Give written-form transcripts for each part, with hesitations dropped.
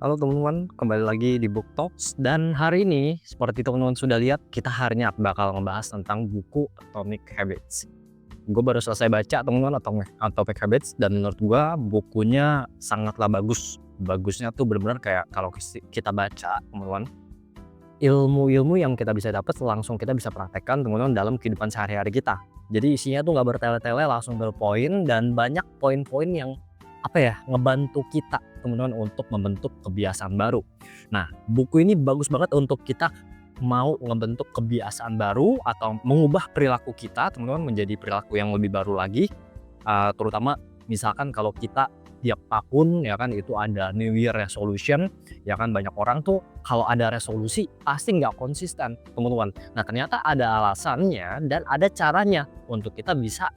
Halo teman-teman, kembali lagi di Book Talks dan hari ini seperti teman-teman sudah lihat kita hari ini bakal ngebahas tentang buku Atomic Habits. Gue baru selesai baca teman-teman Atomic Habits dan menurut gue bukunya sangatlah bagus. Bagusnya tuh benar-benar kayak kalau kita baca teman-teman, ilmu-ilmu yang kita bisa dapat langsung kita bisa praktekkan teman-teman dalam kehidupan sehari-hari kita. Jadi isinya tuh nggak bertele-tele, langsung to the point dan banyak poin-poin yang ngebantu kita teman-teman untuk membentuk kebiasaan baru. Nah, buku ini bagus banget untuk kita mau ngebentuk kebiasaan baru atau mengubah perilaku kita teman-teman menjadi perilaku yang lebih baru lagi. Terutama misalkan kalau kita tiap tahun ya kan itu ada New Year Resolution, ya kan banyak orang tuh kalau ada resolusi pasti nggak konsisten teman-teman. Nah, ternyata ada alasannya dan ada caranya untuk kita bisa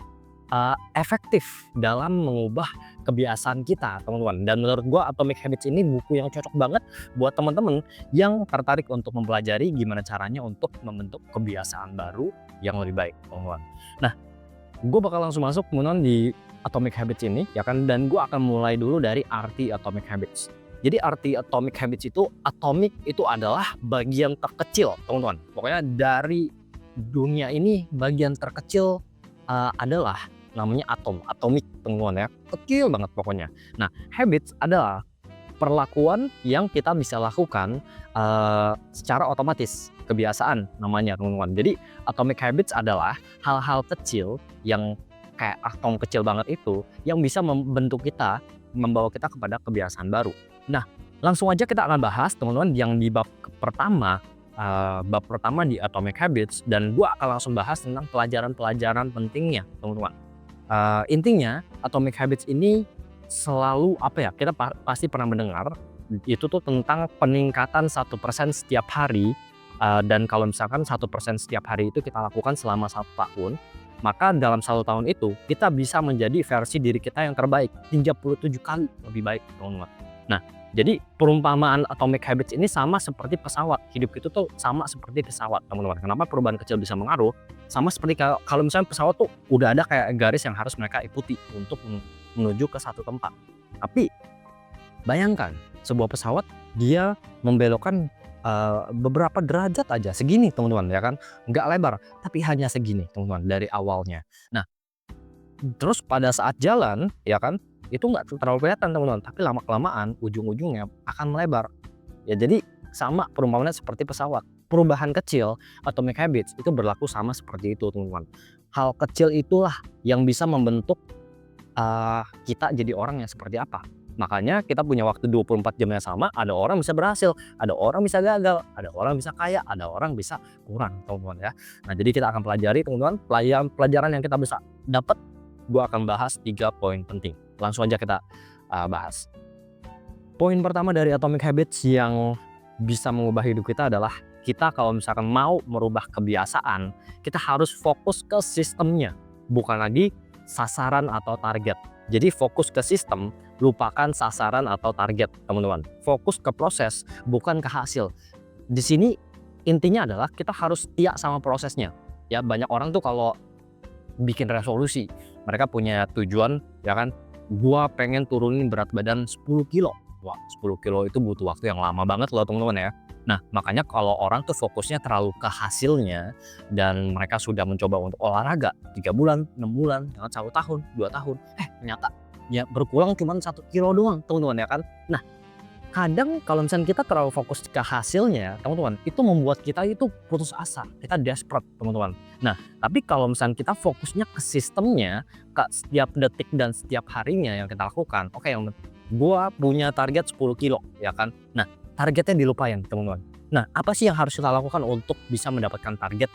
efektif dalam mengubah kebiasaan kita teman-teman. Dan menurut gua Atomic Habits ini buku yang cocok banget buat teman-teman yang tertarik untuk mempelajari gimana caranya untuk membentuk kebiasaan baru yang lebih baik teman-teman. Nah, gue bakal langsung masuk teman-teman di Atomic Habits ini ya kan, dan gue akan mulai dulu dari arti Atomic Habits. Jadi arti Atomic Habits itu, atomic itu adalah bagian terkecil teman-teman. Pokoknya dari dunia ini bagian terkecil adalah namanya atom, atomic teman-teman ya, kecil banget pokoknya. Nah, habits adalah perlakuan yang kita bisa lakukan secara otomatis, kebiasaan namanya teman-teman. Jadi atomic habits adalah hal-hal kecil yang kayak atom kecil banget itu yang bisa membentuk kita, membawa kita kepada kebiasaan baru. Nah, langsung aja kita akan bahas teman-teman yang di pertama, bab pertama di Atomic Habits, dan gua akan langsung bahas tentang pelajaran-pelajaran pentingnya teman-teman. Intinya Atomic Habits ini selalu kita pasti pernah mendengar itu tuh tentang peningkatan 1% setiap hari, dan kalau misalkan 1% setiap hari itu kita lakukan selama 1 tahun, maka dalam 1 tahun itu kita bisa menjadi versi diri kita yang terbaik 37 kali lebih baik teman-teman. Nah, jadi perumpamaan Atomic Habits ini sama seperti pesawat. Hidup itu tuh sama seperti pesawat teman-teman. Kenapa perubahan kecil bisa mengaruh? Sama seperti kalau misalnya pesawat tuh udah ada kayak garis yang harus mereka ikuti untuk menuju ke satu tempat. Tapi bayangkan sebuah pesawat dia membelokkan beberapa derajat aja segini teman-teman ya kan, nggak lebar tapi hanya segini teman-teman dari awalnya. Nah, terus pada saat jalan ya kan itu nggak terlalu kelihatan teman-teman, tapi lama-kelamaan ujung-ujungnya akan melebar. Ya jadi sama perumpamaannya seperti pesawat. Perubahan kecil Atomic Habits itu berlaku sama seperti itu teman-teman. Hal kecil itulah yang bisa membentuk kita jadi orang yang seperti apa. Makanya kita punya waktu 24 jam yang sama, ada orang bisa berhasil, ada orang bisa gagal, ada orang bisa kaya, ada orang bisa kurang teman-teman ya. Nah, jadi kita akan pelajari teman-teman pelajaran yang kita bisa dapat. Gua akan bahas 3 poin penting. Langsung aja kita bahas. Poin pertama dari Atomic Habits yang bisa mengubah hidup kita adalah kita kalau misalkan mau merubah kebiasaan, kita harus fokus ke sistemnya, bukan lagi sasaran atau target. Jadi fokus ke sistem, lupakan sasaran atau target teman-teman. Fokus ke proses, bukan ke hasil. Di sini intinya adalah kita harus setia sama prosesnya. Ya, banyak orang tuh kalau bikin resolusi, mereka punya tujuan ya kan, gua pengen turunin berat badan 10 kilo. Wah, 10 kilo itu butuh waktu yang lama banget loh teman-teman ya. Nah, makanya kalau orang tuh fokusnya terlalu ke hasilnya dan mereka sudah mencoba untuk olahraga 3 bulan, 6 bulan, jangan 1 tahun, 2 tahun, ternyata ya berkurang cuma 1 kilo doang teman-teman ya kan. Nah, kadang kalau misalnya kita terlalu fokus ke hasilnya teman-teman, itu membuat kita itu putus asa, kita desperate teman-teman. Nah, tapi kalau misalnya kita fokusnya ke sistemnya, ke setiap detik dan setiap harinya yang kita lakukan, oke, yang gua punya target 10 kilo ya kan. Nah, targetnya dilupain teman-teman. Nah, apa sih yang harus kita lakukan untuk bisa mendapatkan target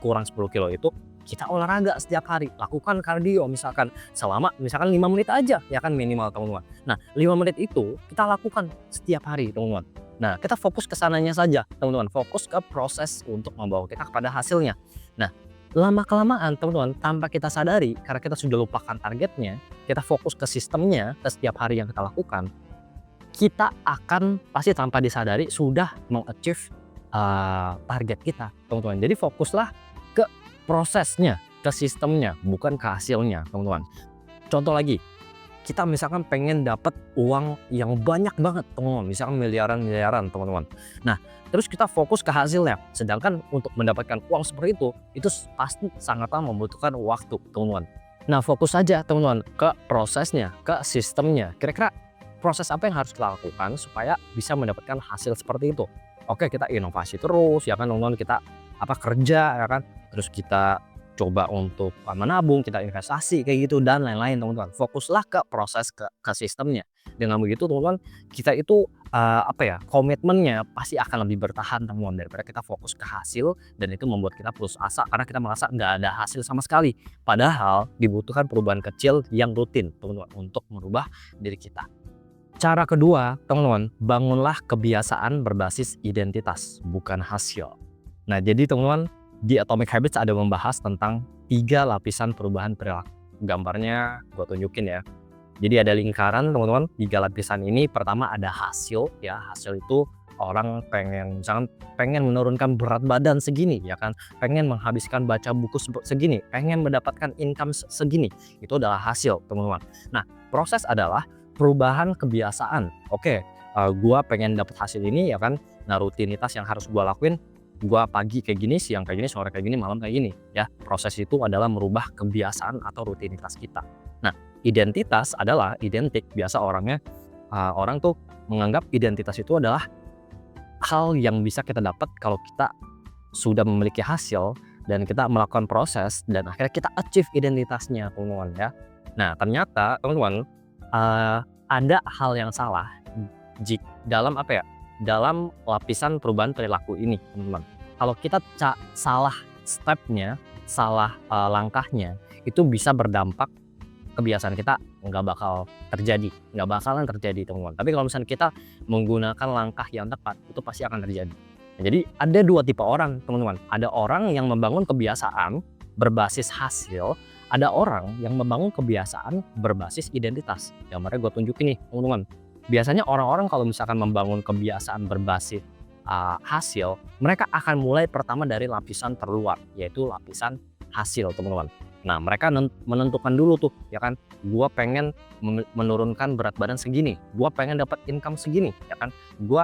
kurang 10 kilo itu? Kita olahraga setiap hari, lakukan kardio misalkan selama 5 menit aja ya kan minimal teman-teman. Nah, 5 menit itu kita lakukan setiap hari teman-teman. Nah, kita fokus ke sananya saja teman-teman, fokus ke proses untuk membawa kita kepada hasilnya. Nah, lama-kelamaan teman-teman, tanpa kita sadari karena kita sudah lupakan targetnya, kita fokus ke sistemnya, ke setiap hari yang kita lakukan, kita akan pasti tanpa disadari sudah mengachieve target kita teman-teman. Jadi fokuslah ke prosesnya, ke sistemnya, bukan ke hasilnya teman-teman. Contoh lagi, kita misalkan pengen dapat uang yang banyak banget teman-teman, misalkan miliaran teman-teman. Nah, terus kita fokus ke hasilnya, sedangkan untuk mendapatkan uang seperti itu pasti sangatlah membutuhkan waktu teman-teman. Nah, fokus saja teman-teman ke prosesnya, ke sistemnya. Kira-kira proses apa yang harus kita lakukan supaya bisa mendapatkan hasil seperti itu. Oke, kita inovasi terus ya kan teman-teman, kita kerja ya kan, terus kita coba untuk menabung, kita investasi kayak gitu dan lain-lain teman-teman. Fokuslah ke proses, ke sistemnya. Dengan begitu teman-teman, kita itu komitmennya pasti akan lebih bertahan teman-teman, daripada kita fokus ke hasil dan itu membuat kita putus asa karena kita merasa nggak ada hasil sama sekali. Padahal dibutuhkan perubahan kecil yang rutin teman-teman untuk merubah diri kita. Cara kedua, teman-teman, bangunlah kebiasaan berbasis identitas, bukan hasil. Nah, jadi teman-teman, di Atomic Habits ada membahas tentang 3 lapisan perubahan perilaku. Gambarnya gue tunjukin ya. Jadi ada lingkaran teman-teman, 3 lapisan ini. Pertama ada hasil ya, hasil itu orang pengen menurunkan berat badan segini ya kan, pengen menghabiskan baca buku segini, pengen mendapatkan income segini. Itu adalah hasil teman-teman. Nah, proses adalah perubahan kebiasaan. Oke, gua pengen dapat hasil ini ya kan. Nah, rutinitas yang harus gua lakuin, gua pagi kayak gini, siang kayak gini, sore kayak gini, malam kayak gini ya. Proses itu adalah merubah kebiasaan atau rutinitas kita. Nah, identitas adalah identik. Biasa orang tuh menganggap identitas itu adalah hal yang bisa kita dapat kalau kita sudah memiliki hasil dan kita melakukan proses dan akhirnya kita achieve identitasnya teman-teman ya. Nah, ternyata teman-teman, ada hal yang salah dalam dalam lapisan perubahan perilaku ini teman-teman. Kalau kita salah stepnya, salah langkahnya, itu bisa berdampak kebiasaan kita nggak bakalan terjadi teman-teman. Tapi kalau misalnya kita menggunakan langkah yang tepat, itu pasti akan terjadi. Nah, jadi ada 2 tipe orang teman-teman. Ada orang yang membangun kebiasaan berbasis hasil, ada orang yang membangun kebiasaan berbasis identitas. Gambarnya gue tunjukin nih teman-teman. Biasanya orang-orang kalau misalkan membangun kebiasaan berbasis hasil, mereka akan mulai pertama dari lapisan terluar, yaitu lapisan hasil teman-teman. Nah, mereka menentukan dulu tuh ya kan, gue pengen menurunkan berat badan segini, gue pengen dapat income segini ya kan, gue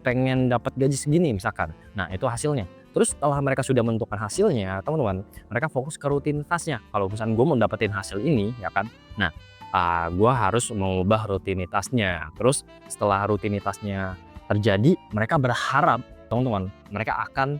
pengen dapat gaji segini misalkan. Nah, itu hasilnya. Terus setelah mereka sudah menentukan hasilnya teman-teman, mereka fokus ke rutinitasnya. Kalau misalnya gue mau dapetin hasil ini ya kan, nah gue harus mengubah rutinitasnya. Terus setelah rutinitasnya terjadi, mereka berharap teman-teman, mereka akan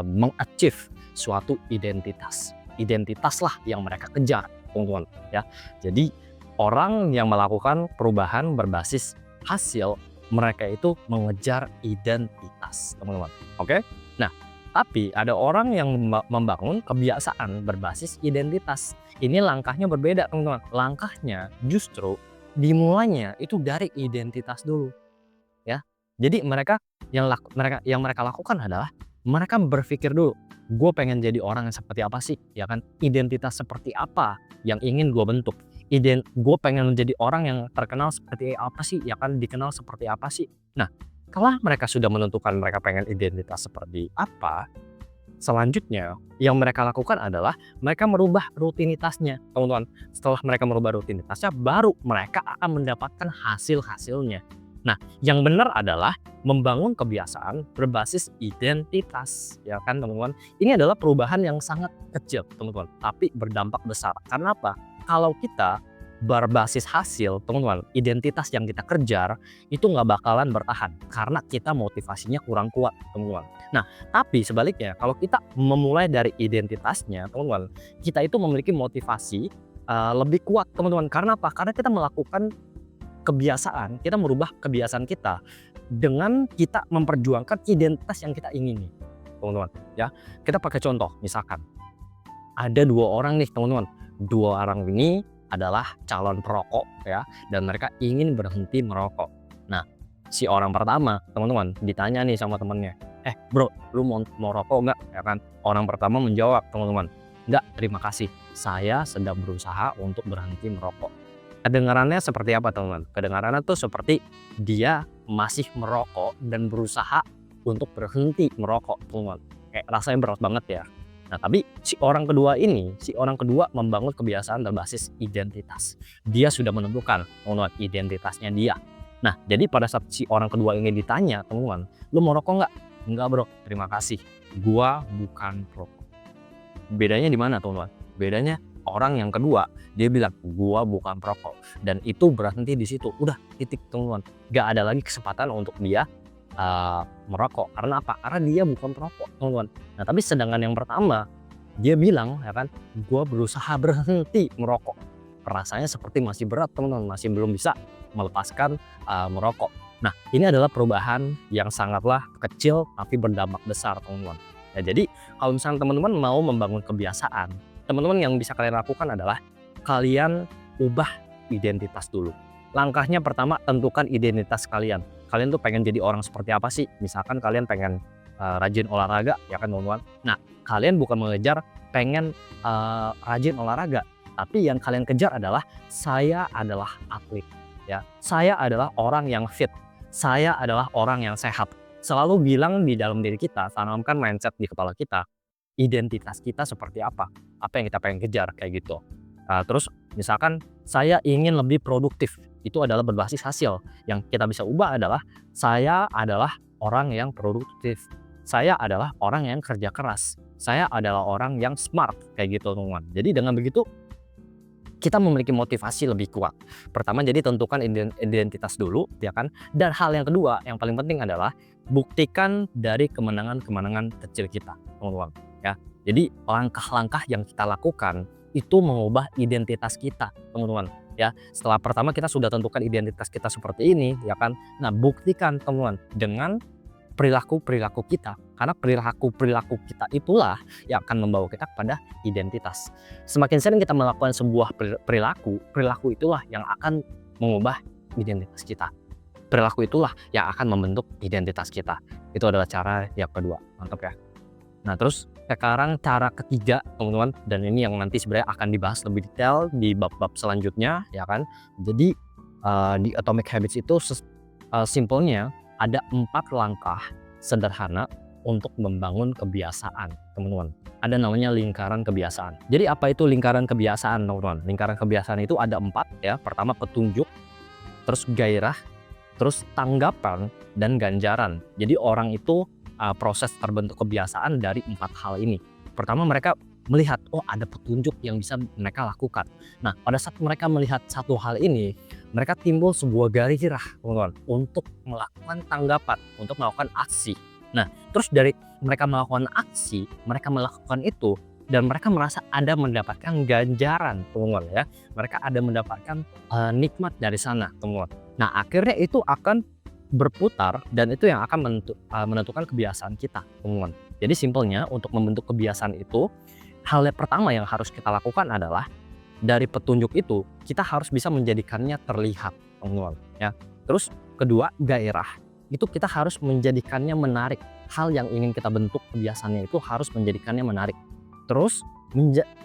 meng-achieve suatu identitas. Identitaslah yang mereka kejar teman-teman ya. Jadi orang yang melakukan perubahan berbasis hasil, mereka itu mengejar identitas teman-teman. Oke? Nah, tapi ada orang yang membangun kebiasaan berbasis identitas. Ini langkahnya berbeda teman-teman. Langkahnya justru dimulainya itu dari identitas dulu ya. Jadi yang mereka lakukan adalah mereka berpikir dulu, gue pengen jadi orang yang seperti apa sih ya kan, identitas seperti apa yang ingin gue bentuk, gue pengen menjadi orang yang terkenal seperti apa sih ya kan, dikenal seperti apa sih. Nah, kalau mereka sudah menentukan mereka pengen identitas seperti apa, selanjutnya yang mereka lakukan adalah mereka merubah rutinitasnya teman-teman. Setelah mereka merubah rutinitasnya, baru mereka akan mendapatkan hasil-hasilnya. Nah, yang benar adalah membangun kebiasaan berbasis identitas ya kan teman-teman. Ini adalah perubahan yang sangat kecil teman-teman, tapi berdampak besar. Karena apa? Kalau kita berbasis hasil teman-teman, identitas yang kita kejar itu nggak bakalan bertahan karena kita motivasinya kurang kuat teman-teman. Nah, tapi sebaliknya kalau kita memulai dari identitasnya teman-teman, kita itu memiliki motivasi lebih kuat teman-teman. Karena apa? Karena kita melakukan kebiasaan, kita merubah kebiasaan kita dengan kita memperjuangkan identitas yang kita ingini teman-teman ya. Kita pakai contoh, misalkan ada 2 orang nih teman-teman. 2 orang ini adalah calon perokok ya, dan mereka ingin berhenti merokok. Nah, si orang pertama teman-teman ditanya nih sama temennya, bro, lu mau rokok nggak ya kan. Orang pertama menjawab teman-teman, nggak, terima kasih, saya sedang berusaha untuk berhenti merokok. Kedengarannya seperti apa teman-teman? Kedengarannya tuh seperti dia masih merokok dan berusaha untuk berhenti merokok teman-teman. Kayak rasanya berat banget ya. Nah, tapi si orang kedua membangun kebiasaan berbasis identitas. Dia sudah menentukan teman-teman identitasnya dia. Nah, jadi pada saat si orang kedua ini ditanya, teman-teman, "Lu mau rokok nggak?" "Enggak bro, terima kasih. Gua bukan perokok." Bedanya di mana teman-teman? Bedanya orang yang kedua, dia bilang, "Gua bukan perokok." Dan itu berhenti di situ, udah titik teman-teman. Gak ada lagi kesempatan untuk dia merokok. Karena apa? Karena dia bukan perokok teman-teman. Nah, tapi sedangkan yang pertama, dia bilang ya kan, "Gua berusaha berhenti merokok." Rasanya seperti masih berat teman-teman, masih belum bisa melepaskan merokok. Nah, ini adalah perubahan yang sangatlah kecil tapi berdampak besar teman-teman. Ya, jadi kalau misalnya teman-teman mau membangun kebiasaan, teman-teman yang bisa kalian lakukan adalah kalian ubah identitas dulu. Langkahnya pertama, tentukan identitas kalian. Kalian tuh pengen jadi orang seperti apa sih? Misalkan kalian pengen rajin olahraga ya kan teman-teman. Nah, kalian bukan mengejar pengen rajin olahraga, tapi yang kalian kejar adalah saya adalah atlet ya. Saya adalah orang yang fit. Saya adalah orang yang sehat. Selalu bilang di dalam diri kita, tanamkan mindset di kepala kita, identitas kita seperti apa yang kita pengen kejar kayak gitu. Terus misalkan saya ingin lebih produktif, itu adalah berbasis hasil. Yang kita bisa ubah adalah saya adalah orang yang produktif. Saya adalah orang yang kerja keras. Saya adalah orang yang smart kayak gitu teman-teman. Jadi dengan begitu kita memiliki motivasi lebih kuat. Pertama, jadi tentukan identitas dulu ya kan. Dan hal yang kedua yang paling penting adalah buktikan dari kemenangan-kemenangan kecil kita teman-teman ya. Jadi langkah-langkah yang kita lakukan itu mengubah identitas kita teman-teman ya. Setelah pertama kita sudah tentukan identitas kita seperti ini ya kan. Nah, buktikan teman-teman dengan perilaku-perilaku kita, karena perilaku-perilaku kita itulah yang akan membawa kita kepada identitas. Semakin sering kita melakukan sebuah perilaku itulah yang akan mengubah identitas kita. Perilaku itulah yang akan membentuk identitas kita. Itu adalah cara yang kedua, mantap ya. Nah, terus sekarang cara ketiga teman-teman, dan ini yang nanti sebenarnya akan dibahas lebih detail di bab-bab selanjutnya ya kan. Jadi di Atomic Habits itu simpelnya ada 4 langkah sederhana untuk membangun kebiasaan teman-teman. Ada namanya lingkaran kebiasaan. Jadi apa itu lingkaran kebiasaan teman-teman? Lingkaran kebiasaan itu ada 4 ya. Pertama petunjuk, terus gairah, terus tanggapan, dan ganjaran. Jadi orang itu proses terbentuk kebiasaan dari 4 hal ini. Pertama, mereka melihat, oh ada petunjuk yang bisa mereka lakukan. Nah, pada saat mereka melihat satu hal ini, mereka timbul sebuah gairah teman-teman untuk melakukan tanggapan, untuk melakukan aksi. Nah, terus dari mereka melakukan aksi, mereka melakukan itu, dan mereka merasa ada mendapatkan ganjaran teman-teman ya. Mereka ada mendapatkan nikmat dari sana teman-teman. Nah, akhirnya itu akan berputar dan itu yang akan menentukan kebiasaan kita teman-teman. Jadi simpelnya untuk membentuk kebiasaan itu, hal yang pertama yang harus kita lakukan adalah dari petunjuk itu kita harus bisa menjadikannya terlihat teman-teman ya. Terus kedua, gairah. Itu kita harus menjadikannya menarik. Hal yang ingin kita bentuk kebiasaannya itu harus menjadikannya menarik. Terus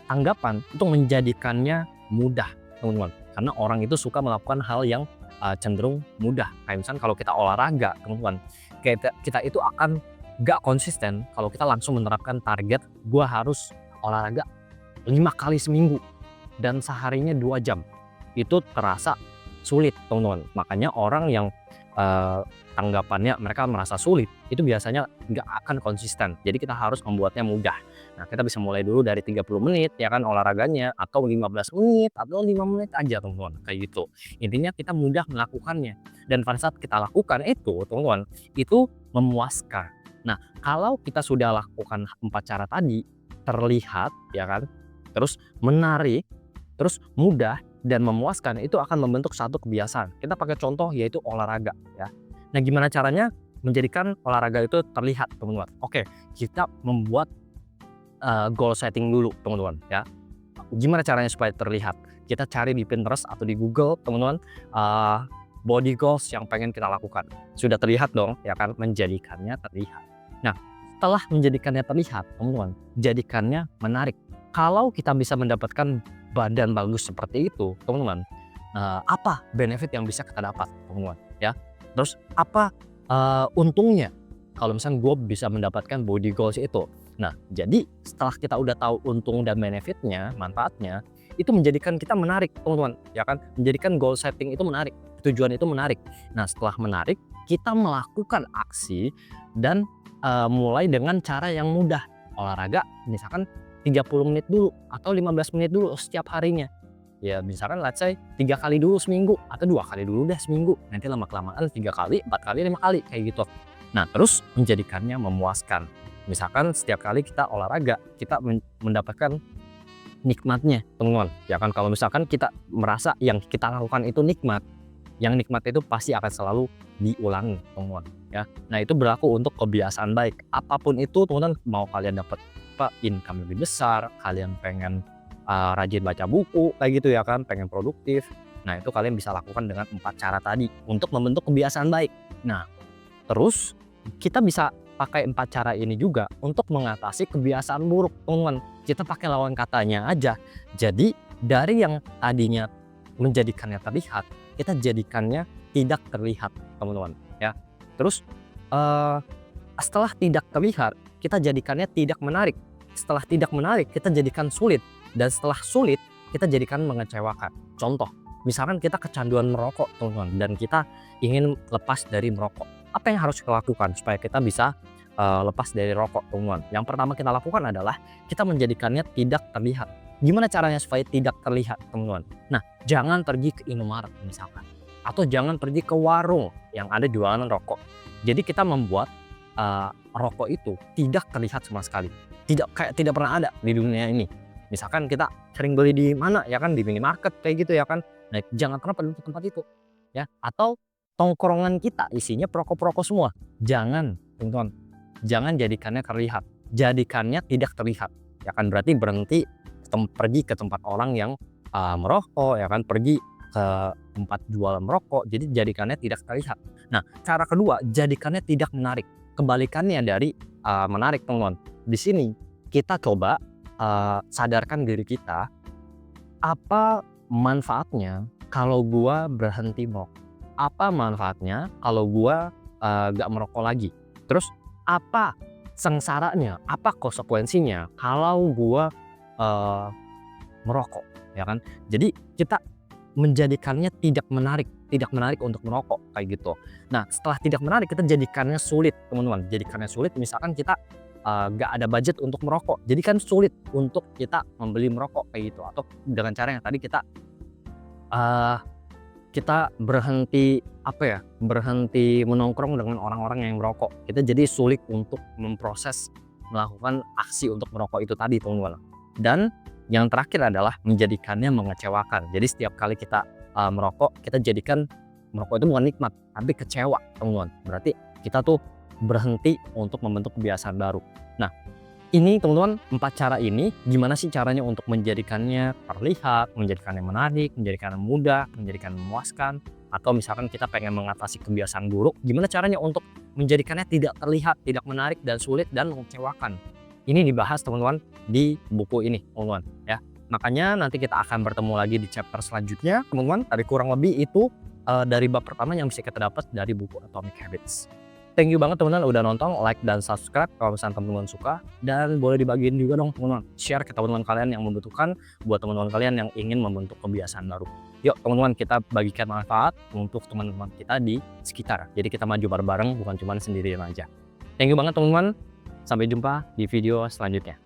tanggapan untuk menjadikannya mudah teman-teman. Karena orang itu suka melakukan hal yang cenderung mudah. Kayak misalnya kalau kita olahraga teman-teman, kita itu akan gak konsisten kalau kita langsung menerapkan target gua harus olahraga 5 kali seminggu dan seharinya 2 jam. Itu terasa sulit teman-teman. Makanya orang yang tanggapannya mereka merasa sulit itu biasanya nggak akan konsisten. Jadi kita harus membuatnya mudah. Nah, kita bisa mulai dulu dari 30 menit ya kan olahraganya, atau 15 menit atau 5 menit aja teman-teman kayak gitu. Intinya kita mudah melakukannya, dan pada saat kita lakukan itu teman-teman itu memuaskan. Nah, kalau kita sudah lakukan 4 cara tadi, terlihat ya kan, terus menarik, terus mudah dan memuaskan, itu akan membentuk satu kebiasaan. Kita pakai contoh yaitu olahraga ya. Nah, gimana caranya menjadikan olahraga itu terlihat teman-teman? Oke, kita membuat goal setting dulu teman-teman ya. Gimana caranya supaya terlihat? Kita cari di Pinterest atau di Google teman-teman, body goals yang pengen kita lakukan. Sudah terlihat dong ya kan, menjadikannya terlihat. Nah, setelah menjadikannya terlihat teman-teman, jadikannya menarik. Kalau kita bisa mendapatkan badan bagus seperti itu teman-teman, apa benefit yang bisa kita dapat teman-teman ya. Terus apa untungnya kalau misalnya gue bisa mendapatkan body goals itu. Nah, jadi setelah kita udah tahu untung dan benefitnya, manfaatnya, itu menjadikan kita menarik, teman-teman, ya kan? Menjadikan goal setting itu menarik, tujuan itu menarik. Nah, setelah menarik, kita melakukan aksi dan mulai dengan cara yang mudah. Olahraga misalkan 30 menit dulu atau 15 menit dulu setiap harinya. Ya misalkan let's say 3 kali dulu seminggu atau 2 kali dulu deh seminggu. Nanti lama-kelamaan 3 kali, 4 kali, 5 kali kayak gitu. Nah, terus menjadikannya memuaskan. Misalkan setiap kali kita olahraga, kita mendapatkan nikmatnya, teman-teman. Ya kan kalau misalkan kita merasa yang kita lakukan itu nikmat, yang nikmat itu pasti akan selalu diulangi, teman-teman, ya. Nah, itu berlaku untuk kebiasaan baik. Apapun itu, teman-teman, mau kalian dapat income lebih besar, kalian pengen rajin baca buku kayak gitu ya kan, pengen produktif. Nah, itu kalian bisa lakukan dengan 4 cara tadi untuk membentuk kebiasaan baik. Nah, terus kita bisa pakai 4 cara ini juga untuk mengatasi kebiasaan buruk, teman-teman. Kita pakai lawan katanya aja. Jadi dari yang tadinya menjadikannya terlihat, kita jadikannya tidak terlihat, teman-teman, ya. Terus setelah tidak terlihat, kita jadikannya tidak menarik. Setelah tidak menarik, kita jadikan sulit. Dan setelah sulit, kita jadikan mengecewakan. Contoh, misalkan kita kecanduan merokok, teman-teman, dan kita ingin lepas dari merokok. Apa yang harus kita lakukan supaya kita bisa lepas dari rokok, teman-teman? Yang pertama kita lakukan adalah kita menjadikannya tidak terlihat. Gimana caranya supaya tidak terlihat, teman-teman? Nah, jangan pergi ke Indomaret misalkan, atau jangan pergi ke warung yang ada jualan rokok. Jadi kita membuat rokok itu tidak terlihat sama sekali, tidak pernah ada di dunia ini. Misalkan kita sering beli di mana ya kan, di minimarket kayak gitu ya kan. Nah, jangan pernah pergi ke tempat itu ya. Atau tongkrongan kita isinya perokok-perokok semua. Jangan, teman-teman. Jangan jadikannya terlihat. Jadikannya tidak terlihat. Ya kan, berarti berhenti pergi ke tempat orang yang merokok ya kan, pergi ke tempat jualan merokok. Jadi jadikannya tidak terlihat. Nah, cara kedua, jadikannya tidak menarik. Kebalikannya dari menarik, teman-teman. Di sini kita coba sadarkan diri kita, apa manfaatnya kalau gua berhenti merokok? Apa manfaatnya kalau gua gak merokok lagi? Terus apa sengsaranya, apa konsekuensinya kalau gua merokok, ya kan? Jadi kita menjadikannya tidak menarik untuk merokok kayak gitu. Nah, setelah tidak menarik, kita jadikannya sulit, teman-teman. Jadikannya sulit, misalkan kita gak ada budget untuk merokok, jadi kan sulit untuk kita membeli merokok kayak gitu. Atau dengan cara yang tadi kita berhenti berhenti menongkrong dengan orang-orang yang merokok. Kita jadi sulit untuk melakukan aksi untuk merokok itu tadi, teman-teman. Dan yang terakhir adalah menjadikannya mengecewakan. Jadi setiap kali kita merokok, kita jadikan merokok itu bukan nikmat, tapi kecewa, teman-teman. Berarti kita tuh berhenti untuk membentuk kebiasaan baru. Nah, ini teman-teman, 4 cara ini gimana sih caranya untuk menjadikannya terlihat, menjadikannya menarik, menjadikannya mudah, menjadikannya memuaskan, atau misalkan kita pengen mengatasi kebiasaan buruk, gimana caranya untuk menjadikannya tidak terlihat, tidak menarik, dan sulit, dan mengecewakan. Ini dibahas, teman-teman, di buku ini, teman-teman, ya. Makanya nanti kita akan bertemu lagi di chapter selanjutnya, teman-teman. Dari kurang lebih itu dari bab pertama yang bisa kita dapat dari buku Atomic Habits. Thank you banget teman-teman udah nonton, like dan subscribe kalau misalnya teman-teman suka, dan boleh dibagiin juga dong teman-teman, share ke teman-teman kalian yang membutuhkan, buat teman-teman kalian yang ingin membentuk kebiasaan baru. Yuk teman-teman, kita bagikan manfaat untuk teman-teman kita di sekitar. Jadi kita maju bareng-bareng, bukan cuma sendirian aja. Thank you banget teman-teman. Sampai jumpa di video selanjutnya.